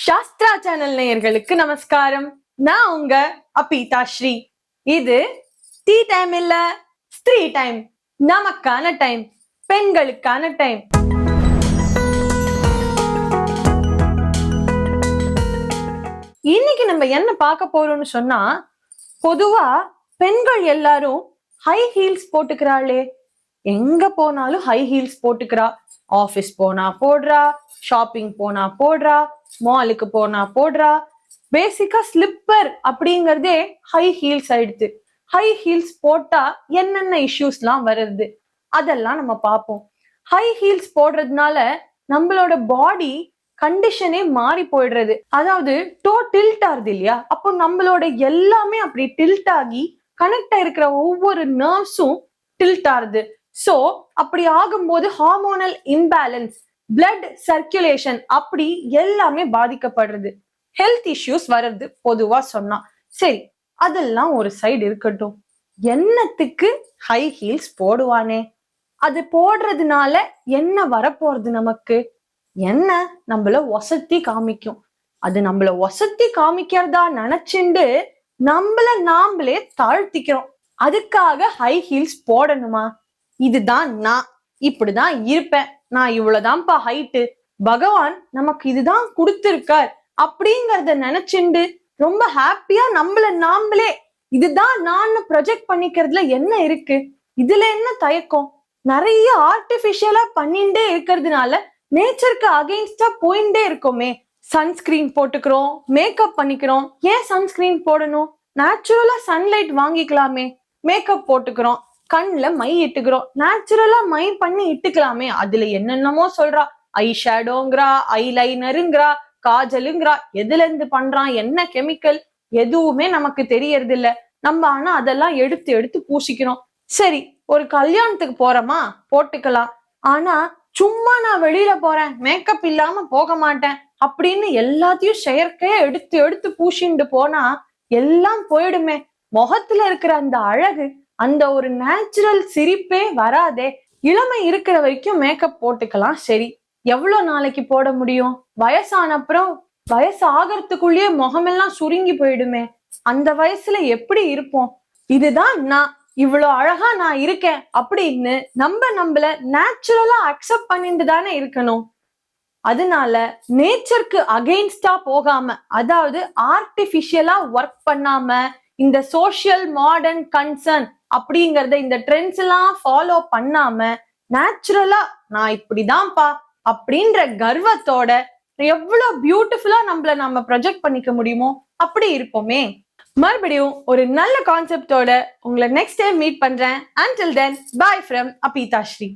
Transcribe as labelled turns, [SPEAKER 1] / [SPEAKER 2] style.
[SPEAKER 1] Sastra channel நேயர்களுக்கு நமஸ்காரம். நான் உங்க அபிதா ஸ்ரீ. இது டீ டைம் இல்ல, ஸ்திரீ டைம், நமக்கான டைம், பெண்களுக்கான டைம். இன்னைக்கு நம்ம என்ன பார்க்க போறோம்னு சொன்னா, பொதுவா பெண்கள் எல்லாரும் ஹை ஹீல்ஸ் போட்டுக்கிறாளே, எங்க போனாலும் ஹை ஹீல்ஸ் போட்டுக்கிறா. ஆபீஸ் போனா போடுறா, ஷாப்பிங் போனா போடுறா, மாலுக்கு போனா போடுறா. பேசிக்கா ஸ்லிப்பர் அப்படிங்கறதே ஹை ஹீல்ஸ் ஆயிடுது. ஹை ஹீல்ஸ் போட்டா என்னென்ன இஷ்யூஸ் எல்லாம் வருது அதெல்லாம் நம்ம பார்ப்போம். ஹை ஹீல்ஸ் போடுறதுனால நம்மளோட பாடி கண்டிஷனே மாறி போயிடுறது. அதாவது டோ டில்ட் ஆகுது இல்லையா, அப்போ நம்மளோட எல்லாமே அப்படி டில்ட் ஆகி கனெக்ட் ஆயிருக்கிற ஒவ்வொரு நர்வ்ஸும் டில்ட் ஆகுது. சோ அப்படி ஆகும்போது ஹார்மோனல் இம்பேலன்ஸ், பிளட் சர்க்குலேஷன் அப்படி எல்லாமே பாதிக்கப்படுறது. ஹெல்த் இஷ்யூஸ் வர்றது பொதுவா சொன்னா. சரி, அதெல்லாம் ஒரு சைடு இருக்கட்டும். என்னத்துக்கு ஹை ஹீல்ஸ் போடுவானே, அது போடுறதுனால என்ன வரப்போறது? நமக்கு என்ன நம்மள ஒசத்தி காமிக்கும். அது நம்மள ஒசத்தி காமிக்கிறதா நினைச்சுண்டு நம்மள நாமளே தாழ்த்திக்கிறோம். அதுக்காக ஹை ஹீல்ஸ் போடணுமா? இதுதான் நான், இப்படிதான் இருப்பேன், நான் இவ்வளவுதான்ப்பா ஹைட்டு, பகவான் நமக்கு இதுதான் கொடுத்திருக்கார் அப்படிங்கறத நினைச்சுண்டு ரொம்ப ஹாப்பியா நம்மள நாமளே இதுதான் நான் ப்ரொஜெக்ட் பண்ணிக்கிறதுல என்ன இருக்கு? இதுல என்ன தயக்கம்? நிறைய ஆர்டிபிஷியலா பண்ணிட்டே இருக்கிறதுனால நேச்சருக்கு அகைன்ஸ்டா போயிட்டே இருக்கோமே. சன்ஸ்கிரீன் போட்டுக்கிறோம், மேக்கப் பண்ணிக்கிறோம். ஏன் சன்ஸ்கிரீன் போடணும்? நேச்சுரலா சன்லைட் வாங்கிக்கலாமே. மேக்கப் போட்டுக்கிறோம், கண்ணுல மை இட்டுக்கிறோம், நேச்சுரலா மை பண்ணி இட்டுக்கலாமே. அதுல என்னென்னமோ சொல்றா, ஐ ஷேடோங்கிறா, ஐ லைனருங்கிறா, காஜலுங்கிறா. எதுல இருந்து பண்றான், என்ன கெமிக்கல், எதுவுமே நமக்கு தெரியறது இல்ல. நம்ம ஆனா அதெல்லாம் எடுத்து எடுத்து பூசிக்கிறோம். சரி, ஒரு கல்யாணத்துக்கு போறோமா, போட்டுக்கலாம். ஆனா சும்மா நான் வெளியில போறேன், மேக்கப் இல்லாம போக மாட்டேன் அப்படின்னு எல்லாத்தையும் செயற்கையா எடுத்து எடுத்து பூசிண்டு போனா எல்லாம் போயிடுமே. முகத்துல இருக்கிற அந்த அழகு, அந்த ஒரு நேச்சுரல் சிரிப்பே வராதே. இளமை இருக்கிற வரைக்கும் மேக்கப் போட்டுக்கலாம். சரி, எவ்வளவு நாளைக்கு போட முடியும்? வயசான அப்புறம் வயசு ஆகிறதுக்குள்ளேயே முகமெல்லாம் சுருங்கி போயிடுமே. அந்த வயசுல எப்படி இருப்போம்? இதுதான் நான், இவ்வளவு அழகா நான் இருக்கேன் அப்படின்னு நம்மள நேச்சுரலா அக்செப்ட் பண்ணிட்டு தானே இருக்கணும். அதனால நேச்சருக்கு அகெயின்ஸ்டா போகாம, அதாவது ஆர்டிபிஷியலா ஒர்க் பண்ணாம, இந்த சோசியல் மாடர்ன் கன்சர்ன் அப்படிங்கறத, இந்த ட்ரெண்ட்ஸ் எல்லாம் ஃபாலோ பண்ணாம, நேச்சுரலா நான் இப்படிதான்ப்பா அப்படின்ற கர்வத்தோட எவ்வளவு பியூட்டிஃபுல்லா நம்ம ப்ரொஜெக்ட் பண்ணிக்க முடியுமோ அப்படி இருப்போமே. மறுபடியும் ஒரு நல்ல கான்செப்டோட உங்களை நெக்ஸ்ட் டைம் மீட் பண்றேன். Until then, bye from Apita Shri.